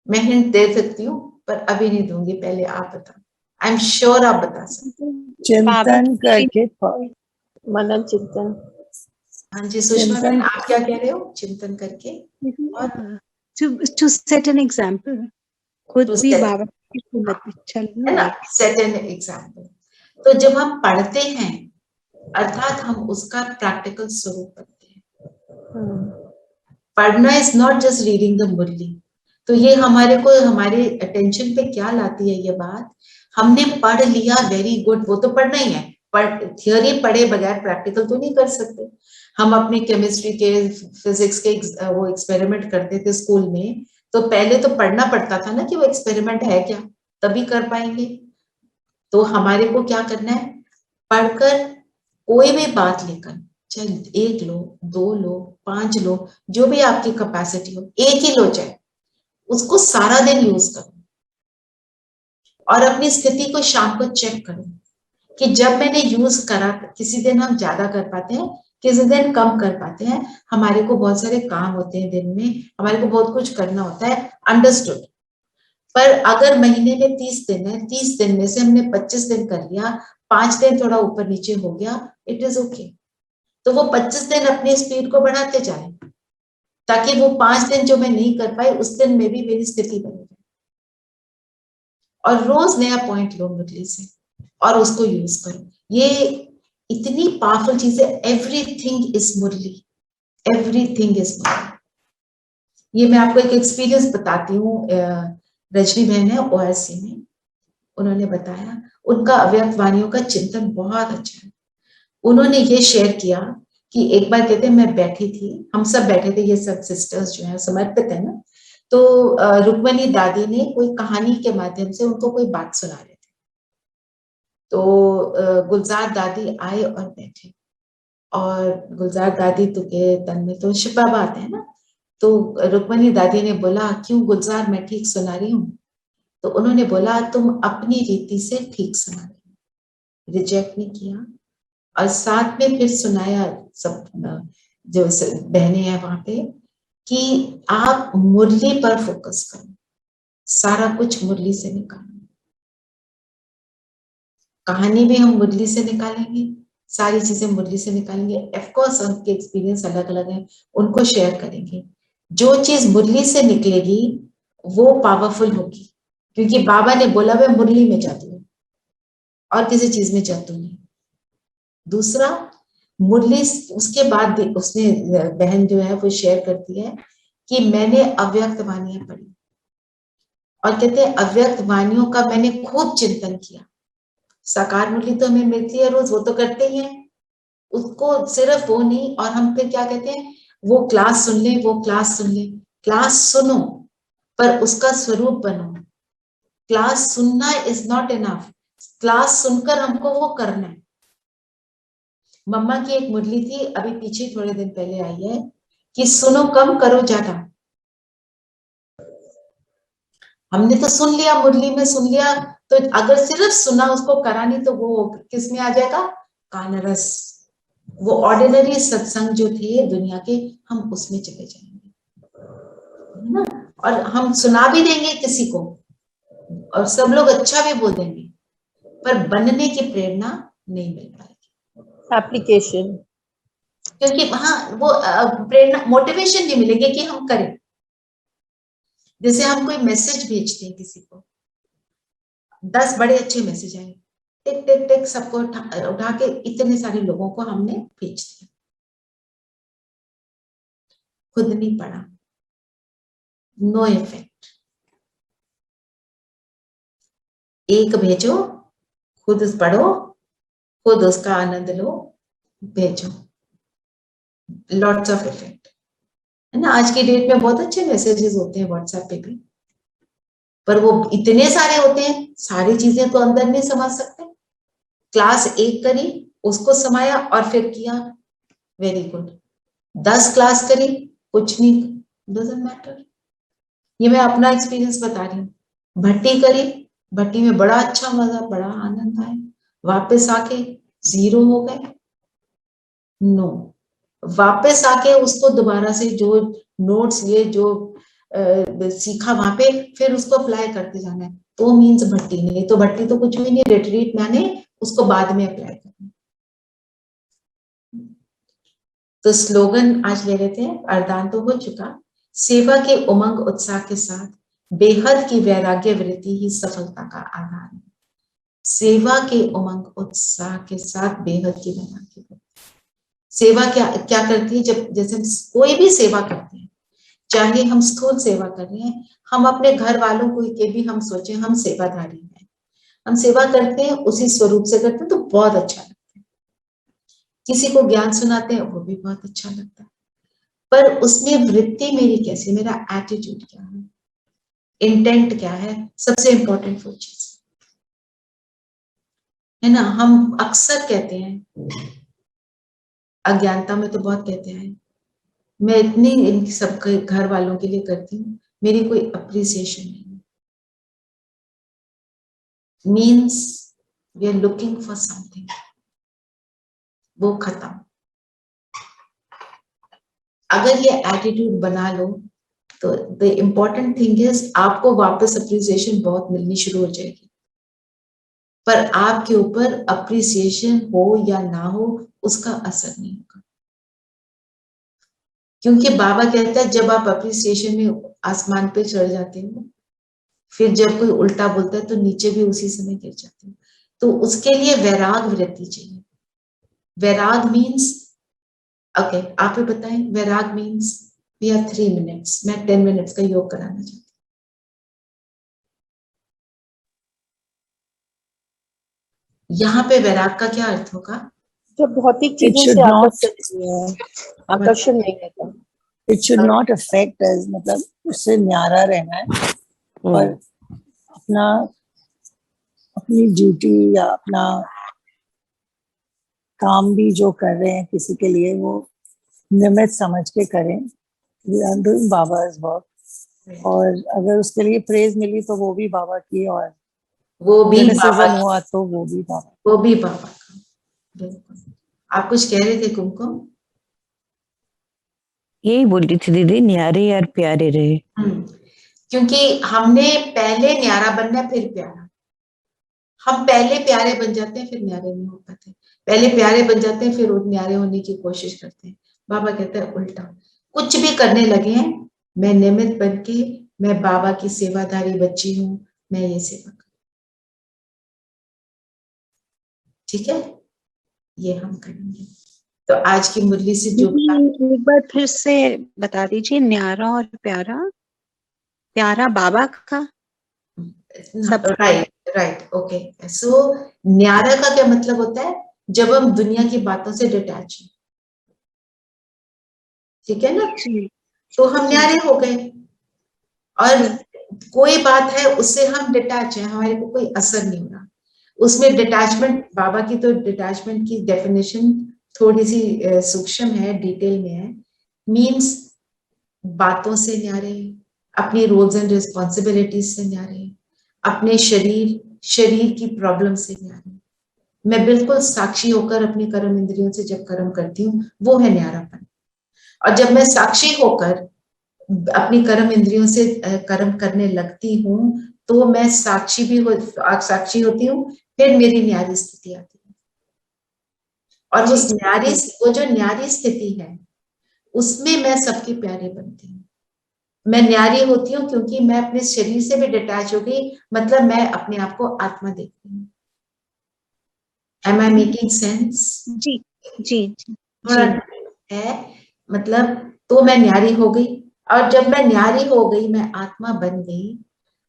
मैं हिंट दे सकती हूँ पर अभी नहीं दूंगी, पहले आप बताओ। आई एम श्योर आप बता सकते हो। चिंतन करके मनन चिंतन। हाँ जी सुषमा बहन, आप क्या कह रहे हो? चिंतन करके और to set an example, खुद To भी set- बाबा की सुन्नत पे चलना है ना, सेट एन एग्जाम्पल। तो जब हम पढ़ते हैं अर्थात हम उसका प्रैक्टिकल स्वरूप पढ़ते हैं। पढ़ना is not just reading the Murli. तो ये हमारे अटेंशन पे क्या लाती है ये बात, हमने पढ़ लिया, वेरी गुड, वो तो पढ़ना ही है, पर थियोरी पढ़े बगैर प्रैक्टिकल तो नहीं कर सकते। हम अपने केमिस्ट्री के, फिजिक्स के वो एक्सपेरिमेंट करते थे स्कूल में, तो पहले तो पढ़ना पड़ता था ना कि वो एक्सपेरिमेंट है क्या, तभी कर पाएंगे। तो हमारे को क्या करना है, पढ़कर कोई भी बात लेकर, चाहे 1 लो, 2 लो, 5 लो, जो भी आपकी कैपेसिटी हो, एक ही लो चाहे, उसको सारा दिन यूज करो और अपनी स्थिति को शाम को चेक करो कि जब मैंने यूज करा, किसी दिन हम ज्यादा कर पाते हैं, किसी दिन कम कर पाते हैं, हमारे को बहुत सारे काम होते हैं दिन में, हमारे को बहुत कुछ करना होता है, अंडरस्टूड। पर अगर महीने में 30 दिन है, 30 दिन में से हमने 25 दिन कर लिया, 5 दिन थोड़ा ऊपर नीचे हो गया, इट इज ओके। तो वो 25 दिन अपनी स्पीड को बढ़ाते जाए, ताकि वो 5 दिन जो मैं नहीं कर पाई उस दिन में भी मेरी स्थिति बनी रहे। और रोज नया पॉइंट लो मुरली से और उसको यूज करो। ये इतनी पावरफुल चीज है। Everything is Murli, everything is Murli. ये मैं आपको एक एक्सपीरियंस बताती हूँ। रजनी बहन है ओआरसी में, उन्होंने बताया उनका अव्यक्त वाणियों का चिंतन बहुत अच्छा है। उन्होंने ये शेयर किया कि एक बार कहते मैं बैठी थी, हम सब बैठे थे, ये सब सिस्टर्स जो है समर्पित है ना, तो रुक्मणी दादी ने कोई कहानी के माध्यम से उनको कोई बात सुना रहे थे। तो गुलजार दादी आए और बैठे, और गुलजार दादी तो के तन में तो शिपा बात है ना, तो रुक्मणी दादी ने बोला, क्यों गुलजार, मैं ठीक सुना रही हूँ? तो उन्होंने बोला, तुम अपनी रीति से ठीक सुना रही हो, रिजेक्ट नहीं किया। और साथ में फिर सुनाया सब जो बहनें हैं वहां पे, कि आप मुरली पर फोकस करो, सारा कुछ मुरली से निकालो। कहानी भी हम मुरली से निकालेंगे, सारी चीजें मुरली से निकालेंगे। ऑफ कोर्स उनके एक्सपीरियंस अलग अलग है, उनको शेयर करेंगे। जो चीज मुरली से निकलेगी वो पावरफुल होगी, क्योंकि बाबा ने बोला वह मुरली में जादू है और किसी चीज में जादू नहीं। दूसरा, मुरली उसके बाद उसने बहन जो है वो शेयर करती है कि मैंने अव्यक्त वाणियां पढ़ी और कहते हैं अव्यक्त वाणियों का मैंने खूब चिंतन किया। साकार मुरली तो हमें मिलती है रोज, वो तो करते ही हैं, उसको सिर्फ वो नहीं। और हम फिर क्या कहते हैं, वो क्लास सुन ले, वो क्लास सुन ले। क्लास सुनो पर उसका स्वरूप बनो। क्लास सुनना इज नॉट इनफ, क्लास सुनकर हमको वो करना है। मम्मा की एक मुरली थी, अभी पीछे थोड़े दिन पहले आई है, कि सुनो कम करो ज्यादा। हमने तो सुन लिया, मुरली में सुन लिया, तो अगर सिर्फ सुना उसको करा नहीं तो वो किस में आ जाएगा, कानरस। वो ऑर्डिनरी सत्संग जो थे दुनिया के, हम उसमें चले जाएंगे, है ना। और हम सुना भी देंगे किसी को और सब लोग अच्छा भी बोल देंगे, पर बनने की प्रेरणा नहीं मिल पाएगी, एप्लीकेशन, क्योंकि हाँ वो प्रेरणा, मोटिवेशन नहीं मिलेंगे कि हम करें। जैसे हम कोई मैसेज भेजते हैं किसी को, 10 बड़े अच्छे मैसेज आए, टिक टिक टिक सबको उठा के इतने सारे लोगों को हमने भेज दिया, खुद नहीं पढ़ा, नो इफेक्ट। एक भेजो, खुद पढ़ो, खुद उसका आनंद लो, भेजो, लॉट्स ऑफ इफेक्ट, है ना। आज की डेट में बहुत अच्छे मैसेजेस होते हैं व्हाट्सएप पे भी, पर वो इतने सारे होते हैं, सारी चीजें तो अंदर नहीं समा सकते। क्लास एक करी, उसको समाया और फिर किया, वेरी गुड। 10 क्लास करी, कुछ नहीं, डजंट मैटर। ये मैं अपना एक्सपीरियंस बता रही हूँ। भट्टी करी, भट्टी में बड़ा अच्छा मजा, बड़ा आनंद आया, वापस आके 0 हो गए। नो, वापस आके उसको दोबारा से जो नोट्स लिए, जो सीखा वहां पे, फिर उसको अप्लाई करते जाना है, तो मीन्स भट्टी नहीं। तो भट्टी तो कुछ भी नहीं, रिट्रीट मैंने उसको बाद में अप्लाई करना। तो स्लोगन आज ले रहे थे, अरदान तो हो चुका। सेवा के उमंग उत्साह के साथ बेहद की वैराग्य वृत्ति ही सफलता का आधार है। सेवा के उमंग उत्साह के साथ बेहद की वैराग्य वृत्ति। सेवा क्या क्या करती है, जब जैसे हम कोई भी सेवा करते हैं, चाहे हम स्थूल सेवा कर रहे हैं, हम अपने घर वालों को के भी हम सोचें हम सेवाधारी हैं, हम सेवा करते हैं, उसी स्वरूप से करते हैं, तो बहुत अच्छा लगता है। किसी को ज्ञान सुनाते हैं, वो भी बहुत अच्छा लगता है, पर उसमें वृत्ति मेरी कैसी, मेरा एटीट्यूड क्या है, इंटेंट क्या है, सबसे इंपॉर्टेंट वो चीज है ना। हम अक्सर कहते हैं, अज्ञानता में तो बहुत कहते हैं, मैं इतनी इन सबके घर वालों के लिए करती हूँ, मेरी कोई अप्रिसिएशन नहीं, means we are looking for something, वो खत्म। अगर ये एटीट्यूड बना लो तो द इम्पोर्टेंट थिंग इज आपको वापस अप्रिसिएशन बहुत मिलनी शुरू हो जाएगी, पर आपके ऊपर अप्रिसिएशन हो या ना हो उसका असर नहीं होगा, क्योंकि बाबा कहता है जब आप अप्रिसिएशन में आसमान पे चढ़ जाते हो, फिर जब कोई उल्टा बोलता है तो नीचे भी उसी समय गिर जाते हो। तो उसके लिए वैराग वृत्ति चाहिए। वैराग मीन्स, ओके आप ही बताएं, वैराग मीन्स वी आर 3 मिनट्स, मैं 10 मिनट्स का योग कराना चाहती हूँ। यहाँ पे वैराग का क्या अर्थ होगा? जब भौतिक It चीजों should से not, आकर्षण नहीं है, आकर्षण नहीं होता। it should not affect us, मतलब उससे न्यारा रहना है और अपना, अपनी ड्यूटी या अपना काम भी जो कर रहे हैं किसी के लिए, वो निमित समझ के करें। We are doing Baba's work, और अगर उसके लिए प्रेज मिली तो वो भी बाबा की, और वो भी बाबा क्रिटिसिज्म हुआ तो वो भी बाबा, वो भी बाबा का। बिल्कुल। आप कुछ कह रहे थे कुमकुम? यही बोल रही थी दीदी, न्यारे यार प्यारे रहे। क्योंकि हमने पहले न्यारा बनना है फिर प्यारा। हम पहले प्यारे बन जाते हैं, फिर न्यारे नहीं हो पाते। पहले प्यारे बन जाते हैं, फिर न्यारे होने की कोशिश करते हैं। बाबा कहते हैं उल्टा, कुछ भी करने लगे हैं, मैं निमित्त बन के, मैं बाबा की सेवाधारी बच्ची हूँ, मैं ये सेवा करूँ। ठीक है, ये हम करेंगे। तो आज की मुरली से जो एक बार फिर से बता दीजिए, न्यारा और प्यारा। प्यारा बाबा का सब। Right okay. सो न्यारा का क्या मतलब होता है? जब हम दुनिया की बातों से डिटैच हैं, ठीक है ना, तो हम न्यारे हो गए। और कोई बात है उससे हम डिटैच है, हमारे को कोई असर नहीं हो रहा उसमें। डिटैचमेंट, बाबा की तो डिटैचमेंट की डेफिनेशन थोड़ी सी सूक्ष्म है, डिटेल में है। मीन्स बातों से न्यारे, अपनी रोल्स एंड रिस्पॉन्सिबिलिटीज से न्यारे, अपने शरीर की प्रॉब्लम से न्यारे। मैं बिल्कुल साक्षी होकर अपने कर्म इंद्रियों से जब कर्म करती हूँ, वो है न्यारापन। और जब मैं साक्षी होकर अपनी कर्म इंद्रियों से कर्म करने लगती हूँ, तो मैं साक्षी होती हूँ, फिर मेरी न्यारी स्थिति आती है। और वो जो न्यारी स्थिति है, उसमें मैं सबकी प्यारी बनती हूँ। मैं न्यारी होती हूँ क्योंकि मैं अपने शरीर से भी डिटैच हो गई, मतलब मैं अपने आप को आत्मा देखती हूँ। Am I making sense? जी जी जी थोड़ा है, मतलब तो मैं न्यारी हो गई। और जब मैं न्यारी हो गई, मैं आत्मा बन गई।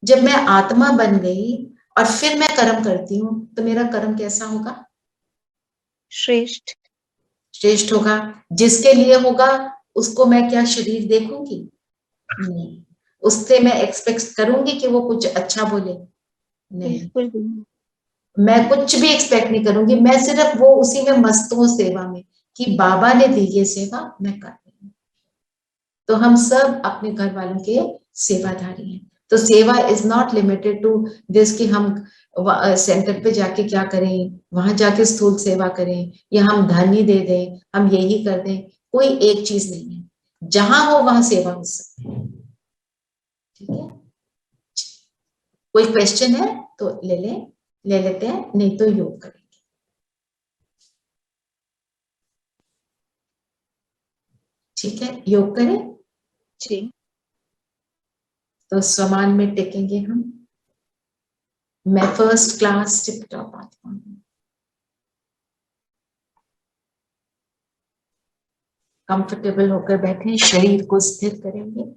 जब मैं आत्मा बन गई और फिर मैं कर्म करती हूँ, तो मेरा कर्म कैसा होगा? श्रेष्ठ। श्रेष्ठ होगा। जिसके लिए होगा उसको मैं क्या शरीर देखूंगी? नहीं। उससे मैं एक्सपेक्ट करूंगी कि वो कुछ अच्छा बोले? नहीं। बिल्कुल। मैं कुछ भी एक्सपेक्ट नहीं करूंगी, मैं सिर्फ वो उसी में मस्त हूँ सेवा में, कि बाबा ने दी ये सेवा मैं कर रही हूँ। तो हम सब अपने घर वालों के सेवाधारी हैं। तो सेवा is not limited to this कि हम सेंटर पे जाके क्या करें, वहां जाके स्थूल सेवा करें, या हम धन ही दे दें, हम यही कर दें। कोई एक चीज नहीं है, जहां हो वहां सेवा हो सकती है। ठीक है, कोई क्वेश्चन है तो ले लेते हैं, नहीं तो योग करेंगे। ठीक है, योग करें। जी। तो स्वमान में टेकेंगे हम। मैं फर्स्ट क्लास टिप टॉप आत्मा हूं। कंफर्टेबल होकर बैठे, शरीर को स्थिर करेंगे।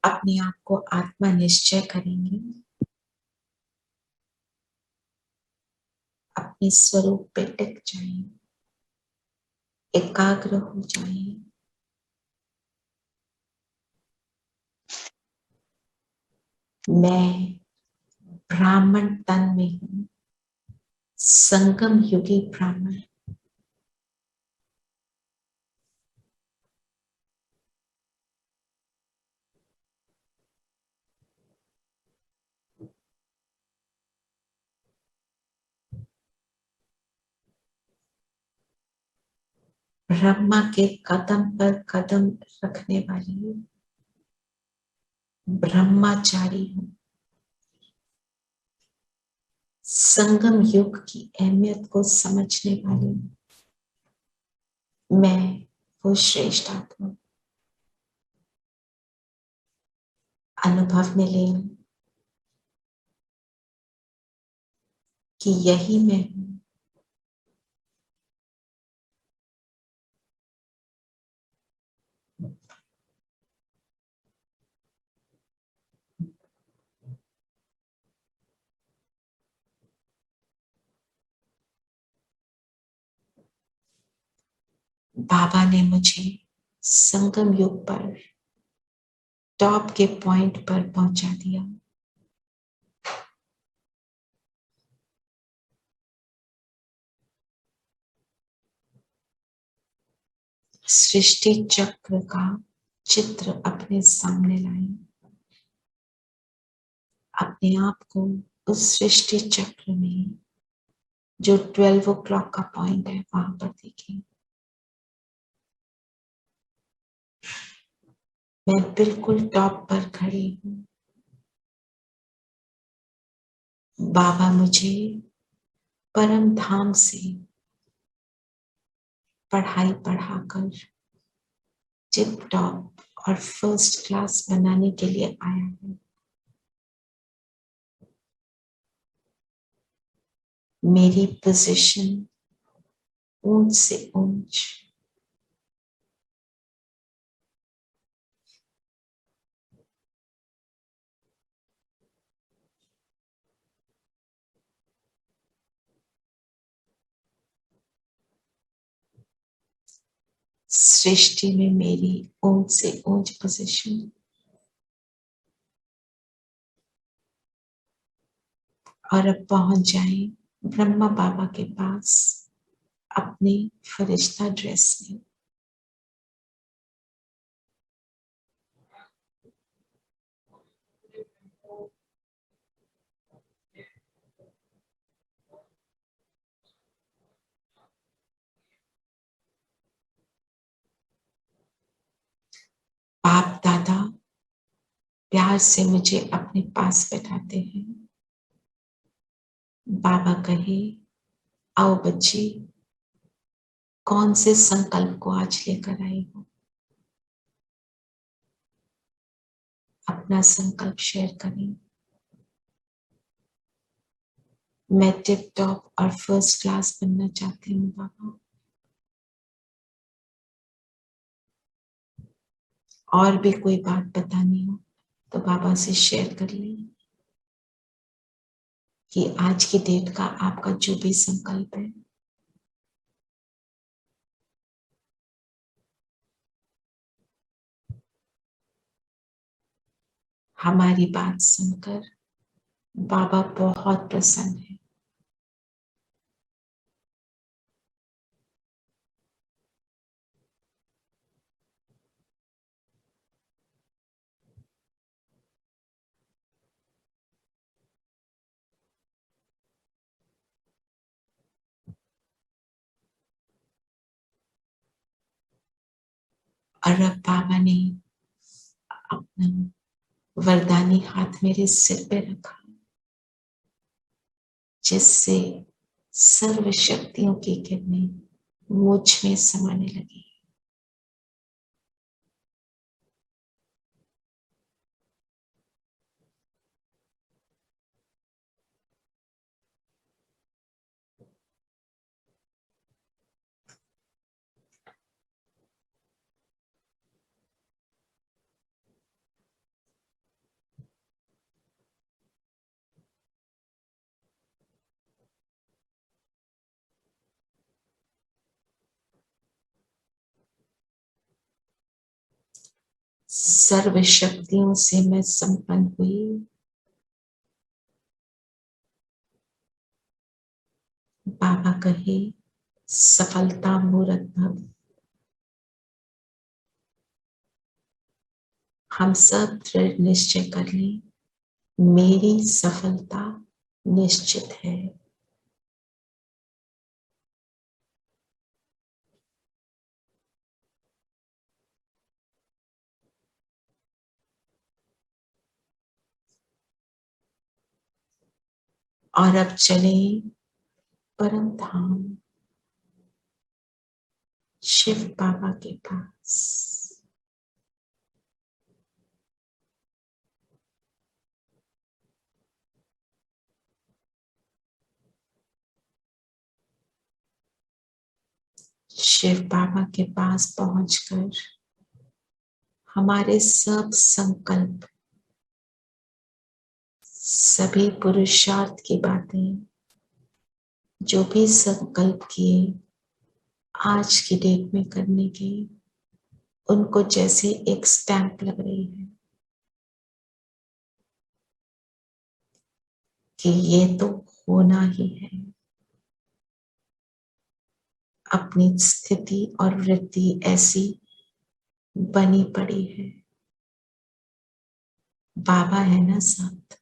अपने आप को आत्मा निश्चय करेंगे। अपने स्वरूप पे टिक जाएं, एकाग्र हो जाएं। मैं ब्राह्मण तन में हूं, संगम युगी ब्राह्मण। ब्रह्मा के कदम पर कदम रखने वाली ब्रह्मचारी हूं। संगम युग की अहमियत को समझने वाली मैं वो श्रेष्ठ आत्मा। अनुभव में ले कि यही मैं हूं। बाबा ने मुझे संगम युग पर टॉप के पॉइंट पर पहुंचा दिया। सृष्टि चक्र का चित्र अपने सामने लाए। अपने आप को उस सृष्टि चक्र में जो 12 o'clock का पॉइंट है वहां पर देखिए, मैं बिल्कुल टॉप पर खड़ी हूँ। बाबा मुझे परम धाम से पढ़ाई पढ़ाकर टिप टॉप और फर्स्ट क्लास बनाने के लिए आया है। मेरी पोजीशन ऊंच से ऊंच, सृष्टि में मेरी ऊंच से ऊंच पोजीशन, और अब पहुंच जाए ब्रह्मा बाबा के पास अपनी फरिश्ता ड्रेस में। बाप दादा प्यार से मुझे अपने पास बैठाते हैं। बाबा कहे, आओ बच्ची, कौन से संकल्प को आज लेकर आई हो? अपना संकल्प शेयर करें। मैं टिप टॉप और फर्स्ट क्लास बनना चाहती हूँ बाबा। और भी कोई बात बतानी हो तो बाबा से शेयर कर लें कि आज की डेट का आपका जो भी संकल्प है। हमारी बात सुनकर बाबा बहुत प्रसन्न है। और अब बाबा ने अपना वरदानी हाथ मेरे सिर पे रखा, जिससे सर्व शक्तियों की किरणें मुझ में समाने लगी। सर्व शक्तियों से मैं संपन्न हुई। बाबा कहे, सफलता मूरत भव। हम सब दृढ़ निश्चय कर लें, मेरी सफलता निश्चित है। और अब चले परम धाम शिव बाबा के पास। शिव बाबा के पास पहुंचकर हमारे सब संकल्प, सभी पुरुषार्थ की बातें, जो भी संकल्प किए आज की डेट में करने के, उनको जैसे एक स्टैंप लग रही है कि ये तो होना ही है। अपनी स्थिति और वृत्ति ऐसी बनी पड़ी है। बाबा है ना साथ,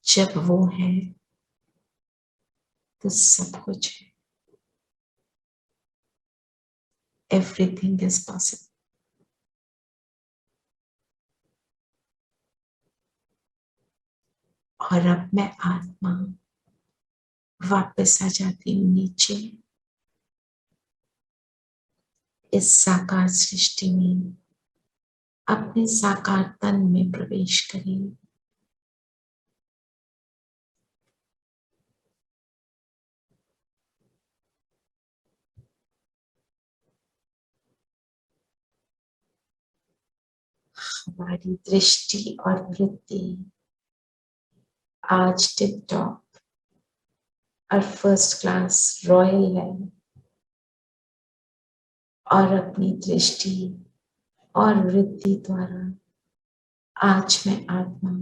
जब वो है तो सब कुछ है. Everything is possible. और अब मैं आत्मा वापस आ जाती हूँ नीचे इस साकार सृष्टि में. अपने साकार तन में प्रवेश करें. हमारी दृष्टि और वृत्ति आज टिप टॉप और फर्स्ट क्लास रॉयल है. और अपनी दृष्टि और वृत्ति द्वारा आज मैं आत्मा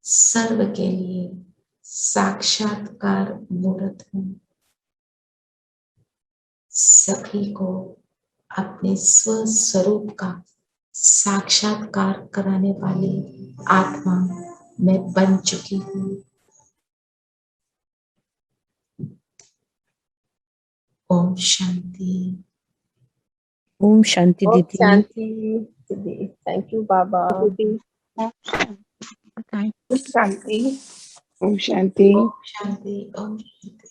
सर्व के लिए साक्षात्कार मूर्त हूँ. सभी को अपने स्वस्वरूप का साक्षात्कार कराने वाली आत्मा मैं बन चुकी हूँ. ओम शांति. ओम शांति ओम दीदी. शांति दीदी. Thank you Baba. Shanti. Om Shanti. Om Shanti. Om Shanti.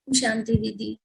शांति दीदी.